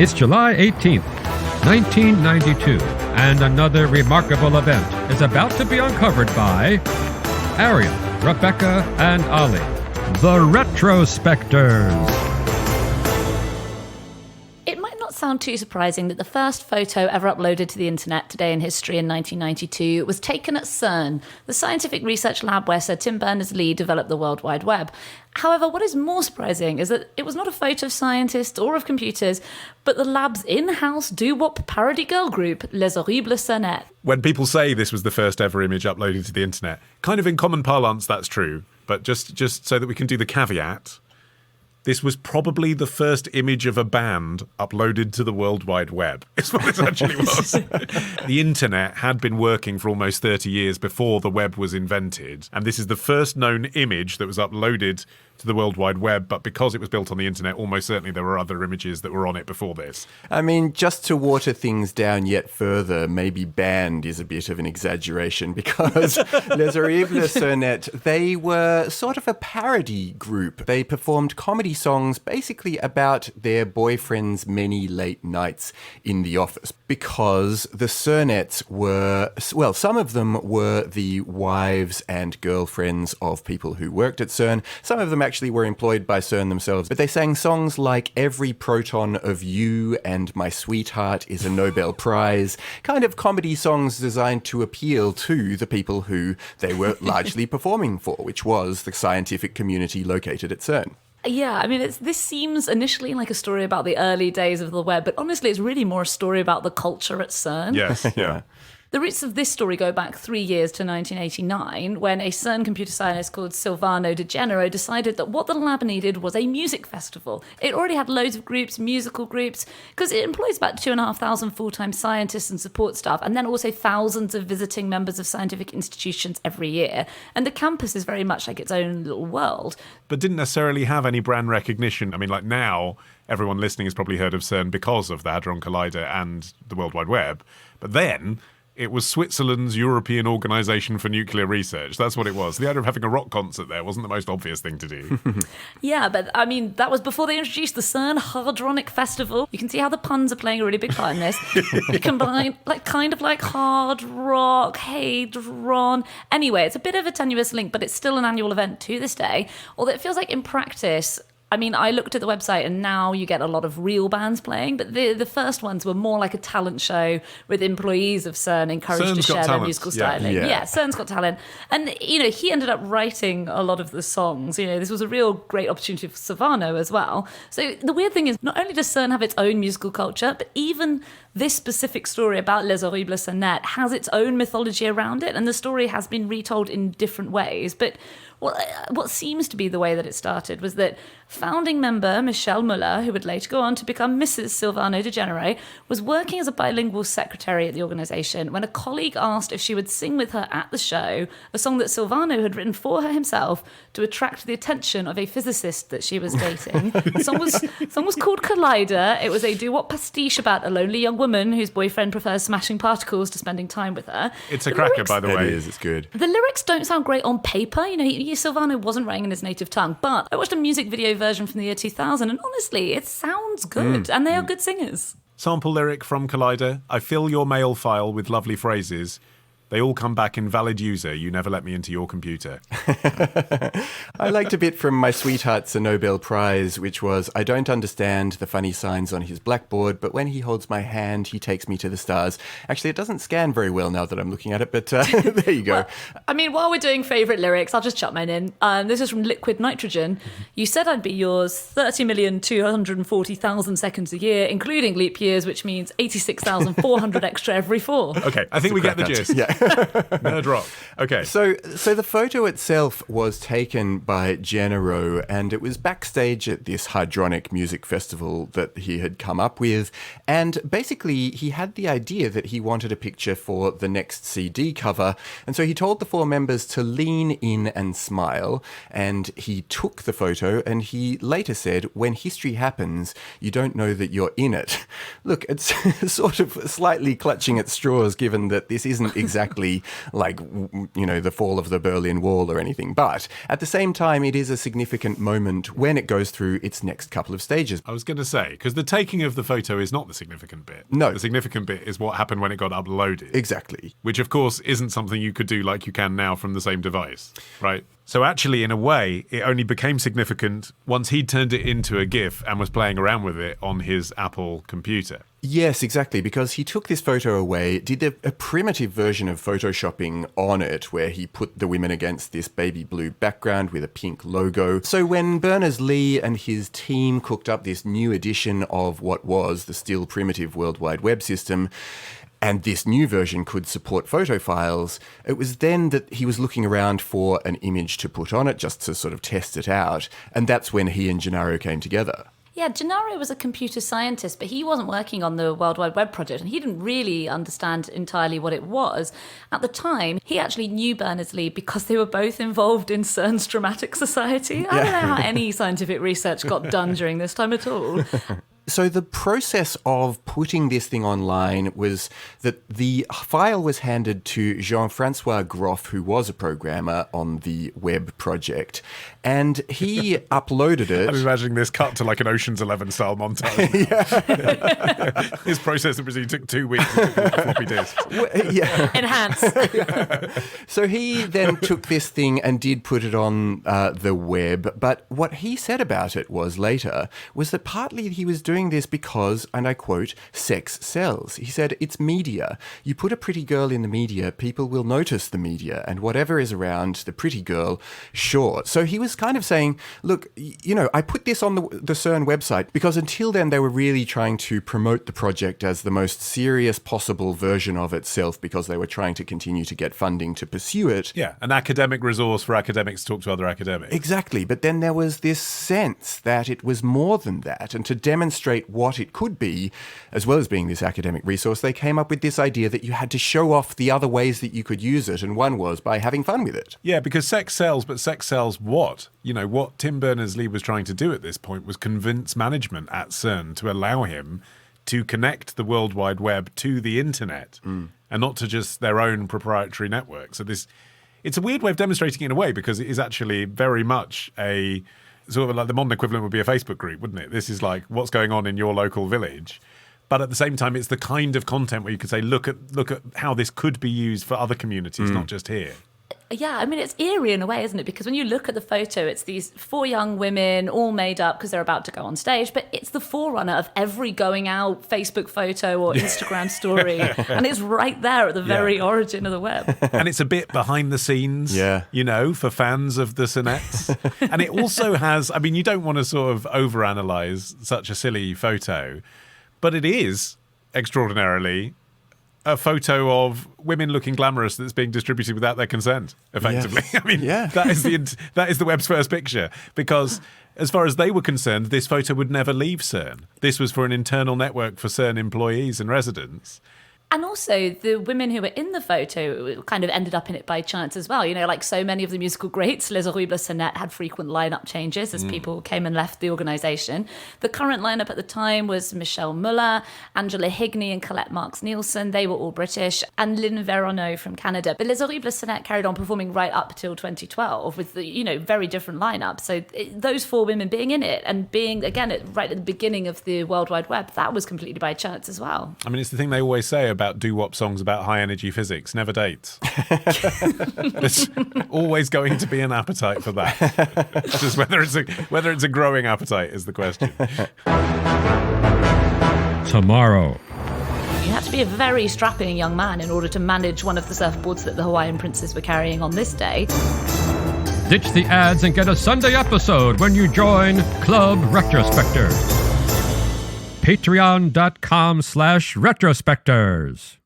It's July 18th, 1992, and another remarkable event is about to be uncovered by Ariel, Rebecca, and Ali, the Retrospectors. Sound too surprising that the first photo ever uploaded to the internet today in history in 1992 was taken at CERN, the scientific research lab where Sir Tim Berners-Lee developed the World Wide Web. However, what is more surprising is that it was not a photo of scientists or of computers, but the lab's in-house doo-wop parody girl group, Les Horrible Cernettes. When people say this was the first ever image uploaded to the internet, kind of in common parlance, that's true. But just so that we can do the caveat, this was probably the first image of a band uploaded to the World Wide Web. It's what this actually was. The internet had been working for almost 30 years before the web was invented. And this is the first known image that was uploaded to the World Wide Web. But because it was built on the internet, almost certainly there were other images that were on it before this. I mean, just to water things down yet further, maybe band is a bit of an exaggeration because Les Horrible Cernettes, they were sort of a parody group. They performed comedy songs basically about their boyfriend's many late nights in the office because the Cernettes were, well, some of them were the wives and girlfriends of people who worked at CERN. Some of them actually were employed by CERN themselves, but they sang songs like Every Proton of You and My Sweetheart is a Nobel Prize, kind of comedy songs designed to appeal to the people who they were largely performing for, which was the scientific community located at CERN. Yeah, I mean, this seems initially like a story about the early days of the web, but honestly, it's really more a story about the culture at CERN. Yes, yeah. The roots of this story go back 3 years to 1989, when a CERN computer scientist called Silvano de Gennaro decided that what the lab needed was a music festival. It already had loads of groups, musical groups, because it employs about 2,500 full-time scientists and support staff, and then also thousands of visiting members of scientific institutions every year. And the campus is very much like its own little world. But didn't necessarily have any brand recognition. I mean, like now, everyone listening has probably heard of CERN because of the Hadron Collider and the World Wide Web. But then it was Switzerland's European Organisation for Nuclear Research. That's what it was. The idea of having a rock concert there wasn't the most obvious thing to do. Yeah, but I mean, that was before they introduced the CERN Hardronic Festival. You can see how the puns are playing a really big part in this. You combine kind of like hard rock, hadron. Anyway, it's a bit of a tenuous link, but it's still an annual event to this day. Although it feels like in practice, I mean, I looked at the website and now you get a lot of real bands playing, but the first ones were more like a talent show with employees of CERN encouraged to share their musical styling. Yeah, CERN's Got Talent. And, you know, he ended up writing a lot of the songs. You know, this was a real great opportunity for Silvano as well. So the weird thing is, not only does CERN have its own musical culture, but even this specific story about Les Horrible Cernettes has its own mythology around it, and the story has been retold in different ways. But what seems to be the way that it started was that founding member Michelle Muller, who would later go on to become Mrs. Silvano de Gennaro, was working as a bilingual secretary at the organisation when a colleague asked if she would sing with her at the show a song that Silvano had written for her himself to attract the attention of a physicist that she was dating. The song was called Collider. It was a doo-wop pastiche about a lonely young woman whose boyfriend prefers smashing particles to spending time with her. It's a cracker, by the way. It is, it's good. The lyrics don't sound great on paper. You know, Silvano wasn't writing in his native tongue, but I watched a music video version from the year 2000, and honestly, it sounds good, and they are good singers. Sample lyric from Collider. I fill your mail file with lovely phrases. They all come back invalid user. You never let me into your computer. I liked a bit from My Sweetheart's a Nobel Prize, which was, I don't understand the funny signs on his blackboard, but when he holds my hand, he takes me to the stars. Actually, it doesn't scan very well now that I'm looking at it, but there you go. Well, I mean, while we're doing favourite lyrics, I'll just chuck mine in. This is from Liquid Nitrogen. You said I'd be yours 30,240,000 seconds a year, including leap years, which means 86,400 extra every 4. Okay, I think we get the gist. Yeah. Nerd rock. Okay. So the photo itself was taken by Gennaro, and it was backstage at this Hardronic music festival that he had come up with. And basically, he had the idea that he wanted a picture for the next CD cover. And so he told the 4 members to lean in and smile. And he took the photo, and he later said, when history happens, you don't know that you're in it. Look, it's sort of slightly clutching at straws, given that this isn't exactly exactly like, the fall of the Berlin Wall or anything. But at the same time, it is a significant moment when it goes through its next couple of stages. I was going to say, because the taking of the photo is not the significant bit. No. The significant bit is what happened when it got uploaded. Exactly. Which, of course, isn't something you could do like you can now from the same device, right? So actually, in a way, it only became significant once he'd turned it into a GIF and was playing around with it on his Apple computer. Yes, exactly, because he took this photo away, did a primitive version of photoshopping on it, where he put the women against this baby blue background with a pink logo. So when Berners-Lee and his team cooked up this new edition of what was the still primitive World Wide Web system, and this new version could support photo files, it was then that he was looking around for an image to put on it, just to sort of test it out, and that's when he and Gennaro came together. Yeah, Gennaro was a computer scientist, but he wasn't working on the World Wide Web project, and he didn't really understand entirely what it was. At the time, he actually knew Berners-Lee because they were both involved in CERN's Dramatic Society. I don't know how any scientific research got done during this time at all. So the process of putting this thing online was that the file was handed to Jean-Francois Groff, who was a programmer on the web project, and he uploaded it. I'm imagining this cut to like an Ocean's 11 style montage. His process that presumably took 2 weeks to put on a floppy disk. Enhance. So he then took this thing and did put it on the web, but what he said about it was that partly he was doing this because, and I quote, sex sells. He said, it's media. You put a pretty girl in the media, people will notice the media, and whatever is around the pretty girl, sure. So he was kind of saying, look, I put this on the CERN website because until then they were really trying to promote the project as the most serious possible version of itself because they were trying to continue to get funding to pursue it. Yeah, an academic resource for academics to talk to other academics. Exactly, but then there was this sense that it was more than that, and to demonstrate what it could be, as well as being this academic resource, they came up with this idea that you had to show off the other ways that you could use it, and one was by having fun with it. Yeah, because sex sells, but sex sells what? What Tim Berners-Lee was trying to do at this point was convince management at CERN to allow him to connect the World Wide Web to the internet, and not to just their own proprietary network. So it's a weird way of demonstrating it in a way, because it is actually very much a sort of like the modern equivalent would be a Facebook group, wouldn't it? This is like what's going on in your local village. But at the same time, it's the kind of content where you could say, look at how this could be used for other communities, not just here. Yeah, I mean, it's eerie in a way, isn't it? Because when you look at the photo, it's these 4 young women all made up because they're about to go on stage, but it's the forerunner of every going out Facebook photo or Instagram story. And it's right there at the very origin of the web. And it's a bit behind the scenes, for fans of the Cernettes. And it also has, you don't want to sort of overanalyze such a silly photo, but it is extraordinarily a photo of women looking glamorous that's being distributed without their consent, effectively. Yes. That is the web's first picture, because as far as they were concerned, this photo would never leave CERN. This was for an internal network for CERN employees and residents. And also, the women who were in the photo kind of ended up in it by chance as well. Like so many of the musical greats, Les Horrible Cernettes had frequent lineup changes as people came and left the organisation. The current lineup at the time was Michelle Muller, Angela Higney and Colette Marks-Nielsen. They were all British. And Lynn Veronneau from Canada. But Les Horrible Cernettes carried on performing right up till 2012 with the, very different lineup. So those 4 women being in it and being, again, right at the beginning of the World Wide Web, that was completely by chance as well. It's the thing they always say about doo-wop songs about high-energy physics, never dates. There's always going to be an appetite for that. It's just whether it's a growing appetite is the question. Tomorrow. You had to be a very strapping young man in order to manage one of the surfboards that the Hawaiian princes were carrying on this day. Ditch the ads and get a Sunday episode when you join Club Retrospectors. Patreon.com/retrospectors.